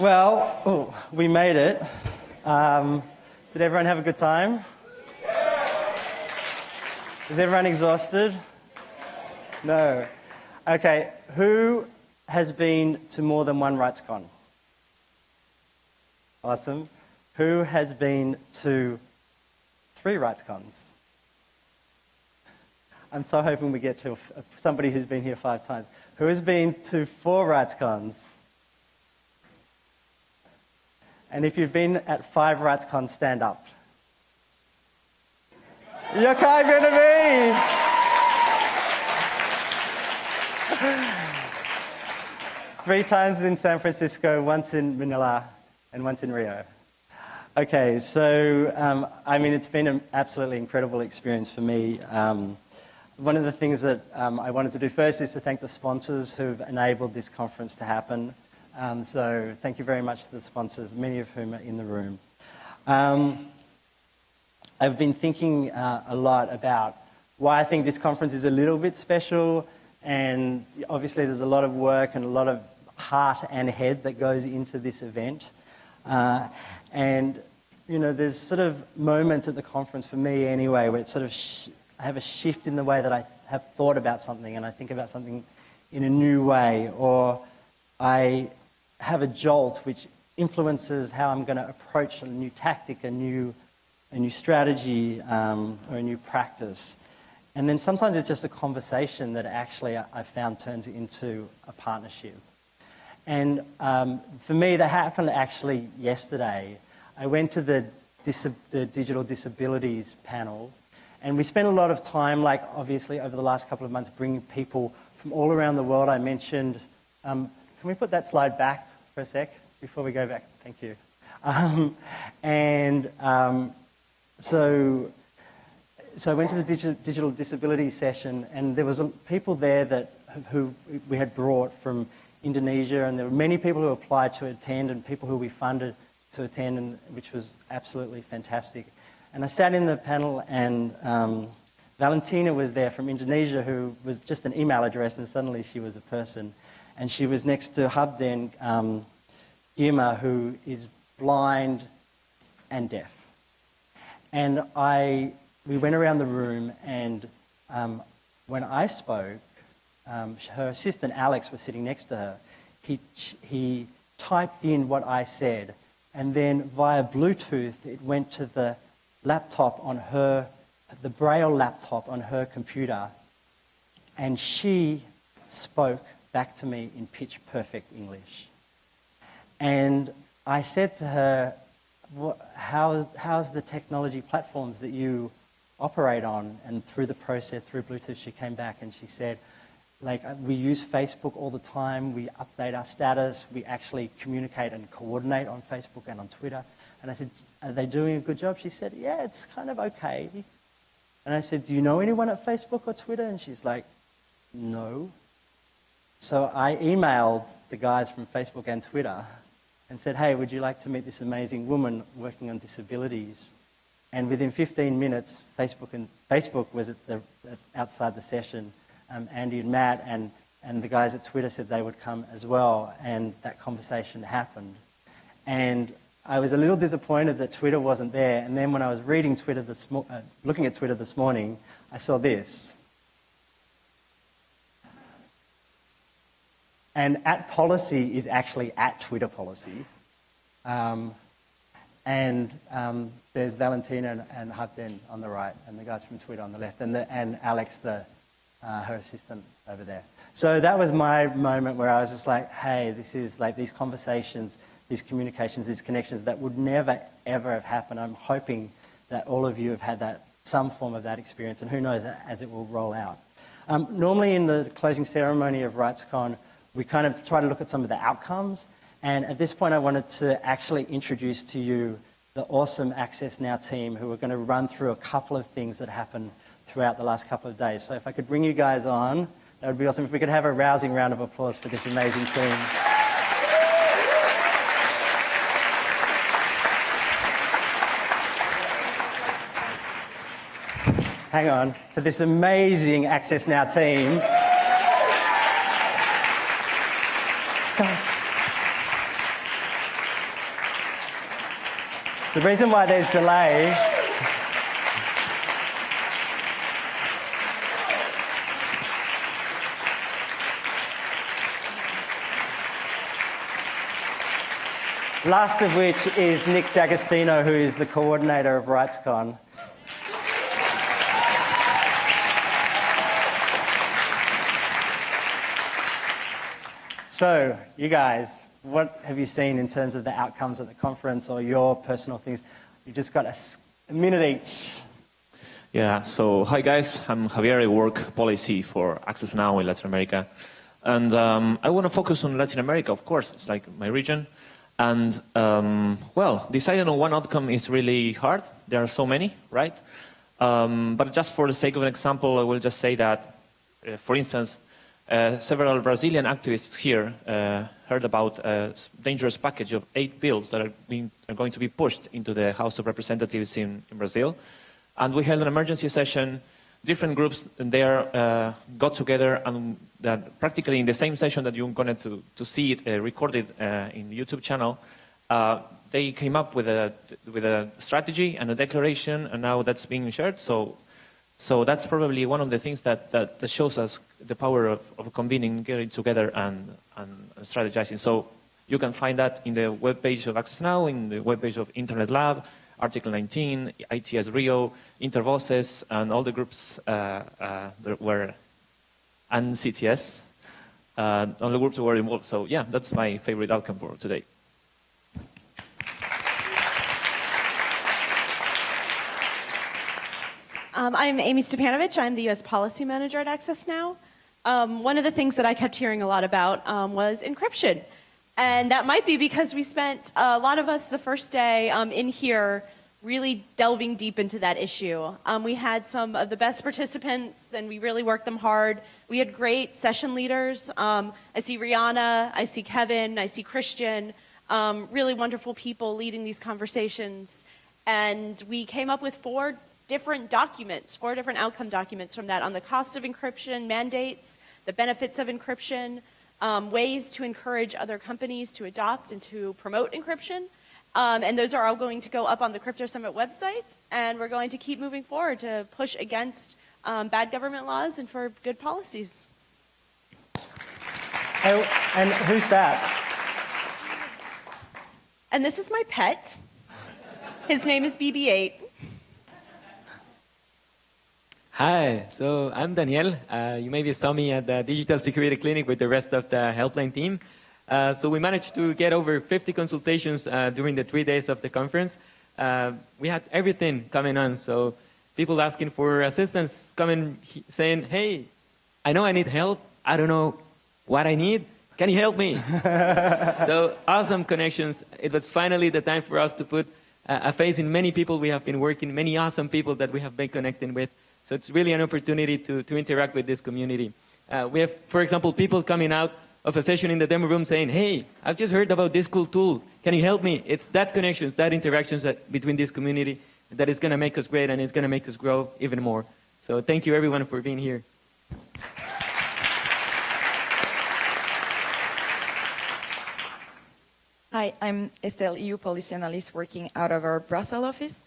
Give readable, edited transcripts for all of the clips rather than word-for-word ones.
Well, we made it. Did everyone have a good time? Is everyone exhausted? No. Okay, who has been to more than one RightsCon? Awesome. Who has been to 3 RightsCons? I'm so hoping we get to somebody who's been here 5 times. Who has been to 4 RightsCons? And if you've been at 5 RightsCons, stand up. You're kind of me! 3 times in San Francisco, once in Manila, and once in Rio. Okay, so, it's been an absolutely incredible experience for me. One of the things that I wanted to do first is to thank the sponsors who've enabled this conference to happen. So thank you very much to the sponsors, many of whom are in the room. I've been thinking a lot about why I think this conference is a little bit special, and obviously there's a lot of work and a lot of heart and head that goes into this event. There's sort of moments at the conference, for me anyway, where it's sort of I have a shift in the way that I have thought about something, and I think about something in a new way, or I have a jolt which influences how I'm going to approach a new tactic, a new strategy, or a new practice. And then sometimes it's just a conversation that actually I found turns into a partnership. And for me, that happened actually yesterday. I went to the Digital Disabilities panel, and we spent a lot of time, obviously over the last couple of months, bringing people from all around the world. I mentioned, can we put that slide back for a sec before we go back? Thank you. So I went to the digital disability session, and there was people there who we had brought from Indonesia, and there were many people who applied to attend and people who we funded to attend, which was absolutely fantastic. And I sat in the panel, and Valentina was there from Indonesia, who was just an email address, and suddenly she was a person. And she was next to Habden Girma, who is blind and deaf. And we went around the room, and when I spoke, her assistant Alex was sitting next to her. He typed in what I said, and then via Bluetooth it went to the laptop on the Braille laptop on her computer, and she spoke back to me in pitch perfect English. And I said to her, how's the technology platforms that you operate on? And through the process, through Bluetooth, she came back and she said, we use Facebook all the time, we update our status, we actually communicate and coordinate on Facebook and on Twitter. And I said, are they doing a good job? She said, yeah, it's kind of okay. And I said, do you know anyone at Facebook or Twitter? And she's like, no. So I emailed the guys from Facebook and Twitter and said, hey, would you like to meet this amazing woman working on disabilities? And within 15 minutes, Facebook was outside the session. Andy and Matt and the guys at Twitter said they would come as well, and that conversation happened. And I was a little disappointed that Twitter wasn't there, and then when I was reading Twitter looking at Twitter this morning, I saw this. And @policy is actually @Twitter policy. There's Valentina and Habden on the right, and the guys from Twitter on the left, and Alex, her assistant over there. So that was my moment where I was just like, hey, this is these conversations, these communications, these connections that would never, ever have happened. I'm hoping that all of you have had some form of that experience, and who knows, as it will roll out. Normally in the closing ceremony of RightsCon, we kind of try to look at some of the outcomes, and at this point I wanted to actually introduce to you the awesome Access Now team who are going to run through a couple of things that happened throughout the last couple of days. So if I could bring you guys on, that would be awesome. If we could have a rousing round of applause for this amazing team. Hang on. For this amazing Access Now team. The reason why there's delay last of which is Nick D'Agostino, who is the coordinator of RightsCon. So, you guys, what have you seen in terms of the outcomes of the conference or your personal things? You just got a minute each. Yeah, so hi guys, I'm Javier. I work policy for Access Now in Latin America. And I want to focus on Latin America, of course, it's like my region. And well, deciding on one outcome is really hard. There are so many, right? But just for the sake of an example, I will just say that, for instance, several Brazilian activists here heard about a dangerous package of 8 bills that are going to be pushed into the House of Representatives in Brazil. And we held an emergency session. Different groups there got together, and that practically in the same session that you're going to see it recorded in the YouTube channel, they came up with a strategy and a declaration, and now that's being shared. So that's probably one of the things that shows us the power of convening, getting together and strategizing. So you can find that in the webpage of Access Now, in the webpage of Internet Lab, Article 19, ITS Rio, Intervoces, and all the groups that were, and CTS, all the groups were involved. So yeah, that's my favorite outcome for today. I'm Amy Stepanovich. I'm the U.S. Policy Manager at Access Now. One of the things that I kept hearing a lot about was encryption. And that might be because we spent, a lot of us the first day in here really delving deep into that issue. We had some of the best participants, and we really worked them hard. We had great session leaders. I see Rihanna, I see Kevin, I see Christian, really wonderful people leading these conversations. And we came up with 4 different outcome documents from that on the cost of encryption, mandates, the benefits of encryption, ways to encourage other companies to adopt and to promote encryption. And those are all going to go up on the Crypto Summit website, and we're going to keep moving forward to push against bad government laws and for good policies. Oh, and who's that? And this is my pet. His name is BB-8. Hi, so I'm Daniel. You maybe saw me at the Digital Security Clinic with the rest of the helpline team. So we managed to get over 50 consultations during the 3 days of the conference. We had everything coming on, so people asking for assistance, coming saying, hey, I know I need help. I don't know what I need. Can you help me? So awesome connections. It was finally the time for us to put a face in many people we have been working, many awesome people that we have been connecting with. So it's really an opportunity to interact with this community. We have, for example, people coming out of a session in the demo room saying, hey, I've just heard about this cool tool. Can you help me? It's that connections, that interactions between this community that is going to make us great, and it's going to make us grow even more. So thank you, everyone, for being here. Hi, I'm Estelle, EU policy analyst working out of our Brussels office.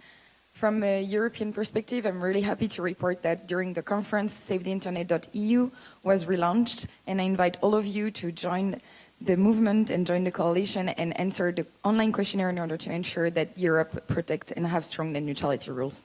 From a European perspective, I'm really happy to report that during the conference, SaveTheInternet.eu was relaunched, and I invite all of you to join the movement and join the coalition and answer the online questionnaire in order to ensure that Europe protects and have strong net neutrality rules.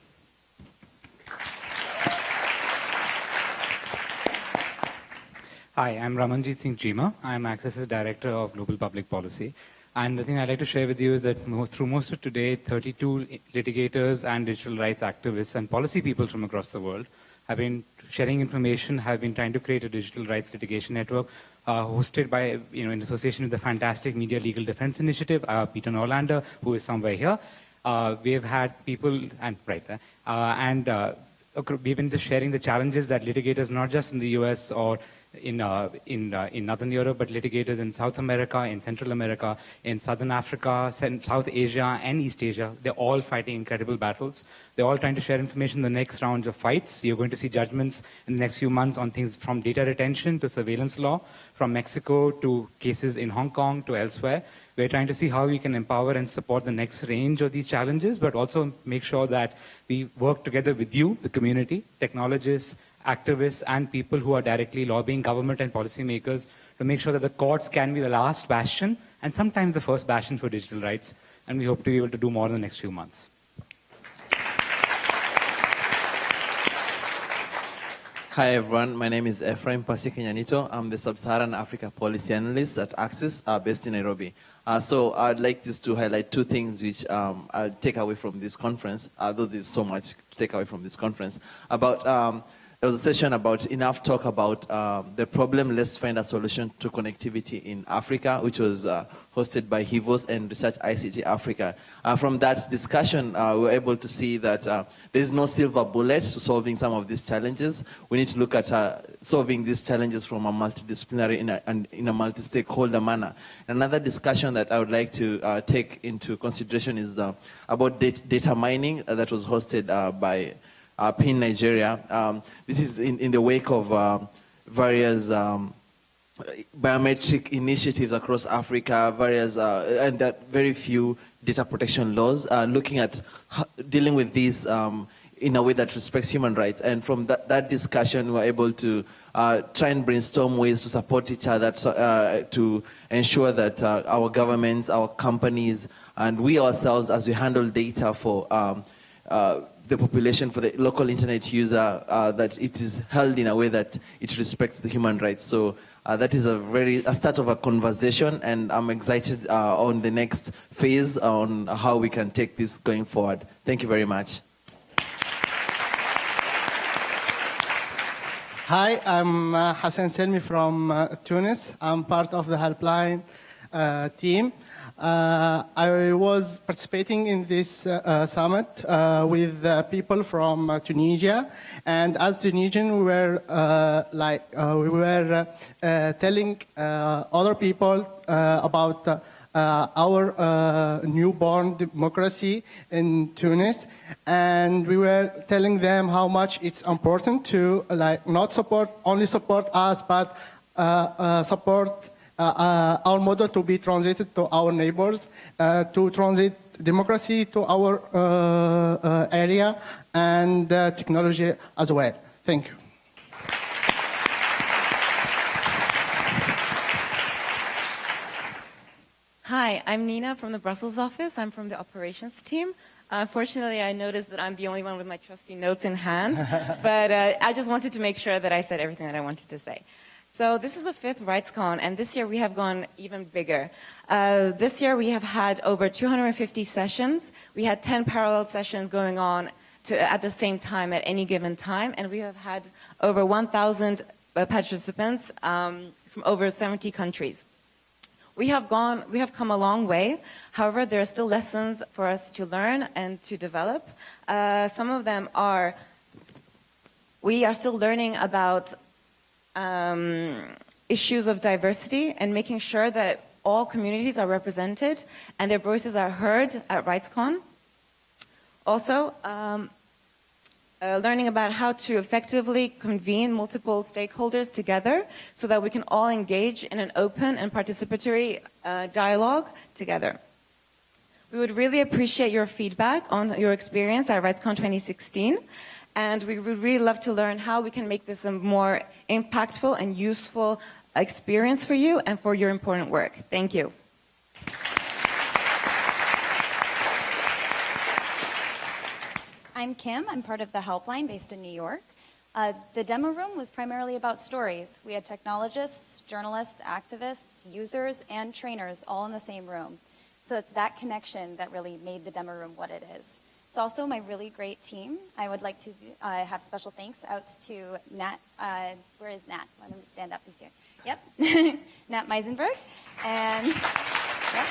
Hi, I'm Ramanjit Singh Jima. I'm Access's Director of Global Public Policy. And the thing I'd like to share with you is that through most of today, 32 litigators and digital rights activists and policy people from across the world have been sharing information, have been trying to create a digital rights litigation network hosted by, in association with the fantastic Media Legal Defense Initiative, Peter Norlander, who is somewhere here. We've had people, and right there, we've been just sharing the challenges that litigators, not just in the US or in Northern Europe, but litigators in South America, in Central America, in Southern Africa, South Asia, and East Asia. They're all fighting incredible battles. They're all trying to share information in the next rounds of fights. You're going to see judgments in the next few months on things from data retention to surveillance law, from Mexico to cases in Hong Kong to elsewhere. We're trying to see how we can empower and support the next range of these challenges, but also make sure that we work together with you, the community, technologists, activists, and people who are directly lobbying government and policymakers to make sure that the courts can be the last bastion and sometimes the first bastion for digital rights. And we hope to be able to do more in the next few months. Hi everyone, my name is Ephraim Pasikenyanito. I'm the Sub-Saharan Africa Policy Analyst at Axis, based in Nairobi. So I'd like just to highlight two things which I'll take away from this conference, although there's so much to take away from this conference. There was a session about enough talk about the problem, let's find a solution to connectivity in Africa, which was hosted by HIVOS and Research ICT Africa. From that discussion, we were able to see that there is no silver bullet to solving some of these challenges. We need to look at solving these challenges from a multidisciplinary and in a multi-stakeholder manner. Another discussion that I would like to take into consideration is about data mining that was hosted by PIN Nigeria. This is in the wake of various biometric initiatives across Africa, and that very few data protection laws, looking at dealing with these in a way that respects human rights. And from that discussion, we were able to try and brainstorm ways to support each other to ensure that our governments, our companies, and we ourselves, as we handle data for the population, for the local internet user, that it is held in a way that it respects the human rights. So that is a start of a conversation, and I'm excited on the next phase on how we can take this going forward. Thank you very much. Hi, I'm Hassan Selmi from Tunis. I'm part of the helpline team. I was participating in this summit with people from Tunisia, and as Tunisian, we were telling other people about our newborn democracy in Tunis, and we were telling them how much it's important to not only support us, but support our model to be translated to our neighbors, to transit democracy to our area, and technology as well. Thank you. Hi, I'm Nina from the Brussels office. I'm from the operations team. Unfortunately, I noticed that I'm the only one with my trusty notes in hand, but I just wanted to make sure that I said everything that I wanted to say. So this is the 5th RightsCon, and this year we have gone even bigger. This year we have had over 250 sessions. We had 10 parallel sessions going on at the same time at any given time, and we have had over 1,000 participants from over 70 countries. We have come a long way. However, there are still lessons for us to learn and to develop. Some of them are, we are still learning about issues of diversity and making sure that all communities are represented and their voices are heard at RightsCon. Also, learning about how to effectively convene multiple stakeholders together so that we can all engage in an open and participatory dialogue together. We would really appreciate your feedback on your experience at RightsCon 2016. And we would really love to learn how we can make this a more impactful and useful experience for you and for your important work. Thank you. I'm Kim. I'm part of the helpline based in New York. The demo room was primarily about stories. We had technologists, journalists, activists, users, and trainers all in the same room. So it's that connection that really made the demo room what it is. It's also my really great team. I would like to have special thanks out to Nat. Where is Nat? Let him stand up. He's here. Yep. Nat Meisenberg. And yep.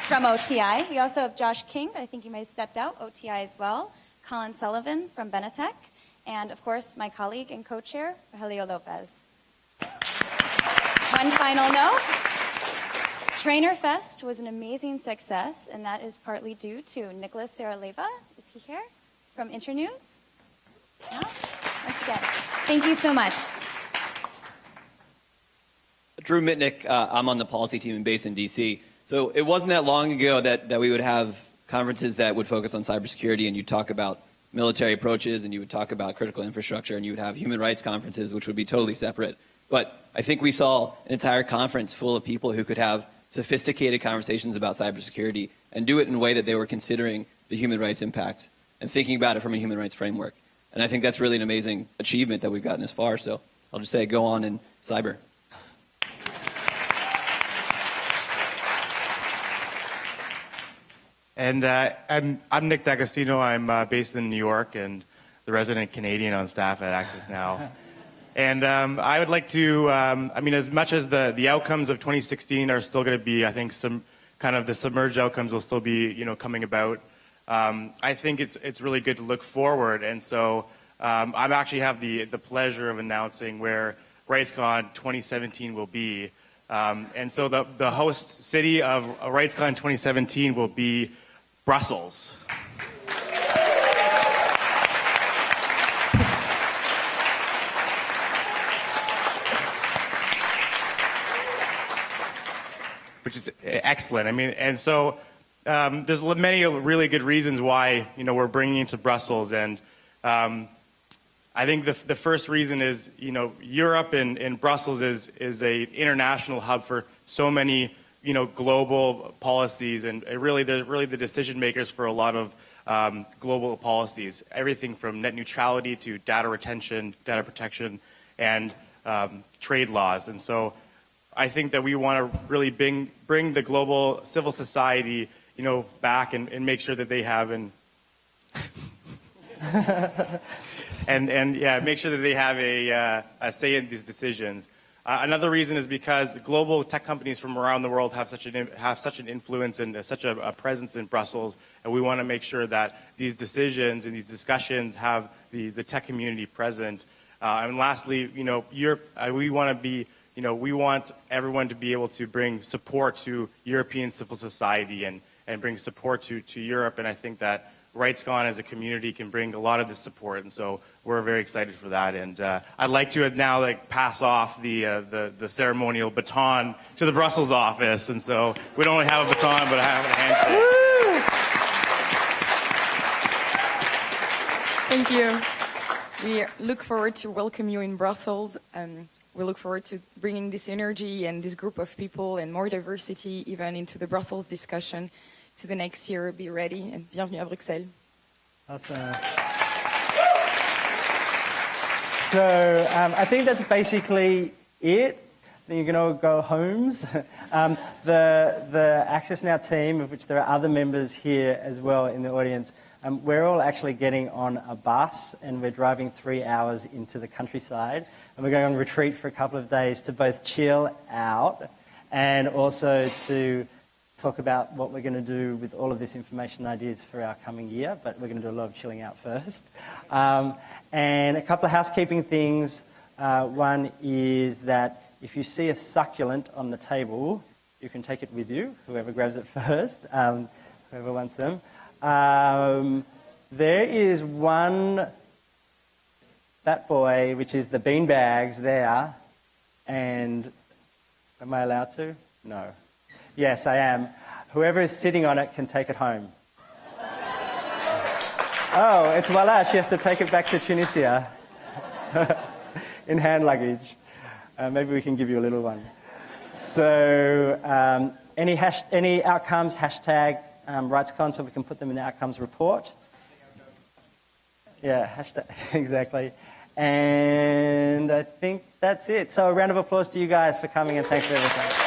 From OTI. We also have Josh King, but I think he might have stepped out. OTI as well. Colin Sullivan from Benetech. And, of course, my colleague and co-chair, Rogelio Lopez. one final note. Trainer Fest was an amazing success, and that is partly due to Nicholas Saraleva. Is he here? From Internews? Yeah? Once again, thank you so much. Drew Mitnick, I'm on the policy team based in DC. So it wasn't that long ago that we would have conferences that would focus on cybersecurity, and you'd talk about military approaches, and you would talk about critical infrastructure, and you would have human rights conferences, which would be totally separate. But I think we saw an entire conference full of people who could have sophisticated conversations about cybersecurity and do it in a way that they were considering the human rights impact and thinking about it from a human rights framework. And I think that's really an amazing achievement that we've gotten this far. So I'll just say go on in cyber. And I'm Nick D'Agostino. I'm based in New York and the resident Canadian on staff at Access Now. And I would like to, I mean, as much as the outcomes of 2016 are still going to be, I think, some kind of the submerged outcomes will still be, you know, coming about. I think it's really good to look forward. And so I actually have the pleasure of announcing where RightsCon 2017 will be. And so the host city of RightsCon 2017 will be Brussels. Which is excellent. I mean, and so there's many really good reasons why, you know, we're bringing it to Brussels. And I think the first reason is, you know, Europe and Brussels is a international hub for so many, you know, global policies, and really they're really the decision makers for a lot of global policies. Everything from net neutrality to data retention, data protection, and trade laws. And so I think that we want to really bring the global civil society, you know, back and make sure that they have and yeah, make sure that they have a say in these decisions. Another reason is because the global tech companies from around the world have such an influence and such a presence in Brussels, and we want to make sure that these decisions and these discussions have the tech community present. And lastly, you know, we want to be, you know, we want everyone to be able to bring support to European civil society and bring support to Europe, and I think that RightsCon as a community can bring a lot of this support, and so we're very excited for that. And I'd like to now pass off the ceremonial baton to the Brussels office, and so we don't only have a baton, but I have a handshake. Thank you. We look forward to welcome you in Brussels. We look forward to bringing this energy and this group of people and more diversity even into the Brussels discussion to the next year. Be ready, and bienvenue à Bruxelles. Awesome. So I think that's basically it. Then you're going to go homes. The Access Now team, of which there are other members here as well in the audience, we're all actually getting on a bus, and we're driving 3 hours into the countryside, and we're going on retreat for a couple of days to both chill out and also to talk about what we're going to do with all of this information and ideas for our coming year, but we're going to do a lot of chilling out first. And a couple of housekeeping things. One is that if you see a succulent on the table, you can take it with you, whoever grabs it first, whoever wants them. There is one fat boy, which is the bean bags there, and am I allowed to? No. Yes, I am. Whoever is sitting on it can take it home. Oh, it's voila, she has to take it back to Tunisia in hand luggage. Maybe we can give you a little one. So any outcomes, hashtag RightsCon, so we can put them in the outcomes report. Yeah, hashtag, exactly. And I think that's it. So a round of applause to you guys for coming, and thanks for everything.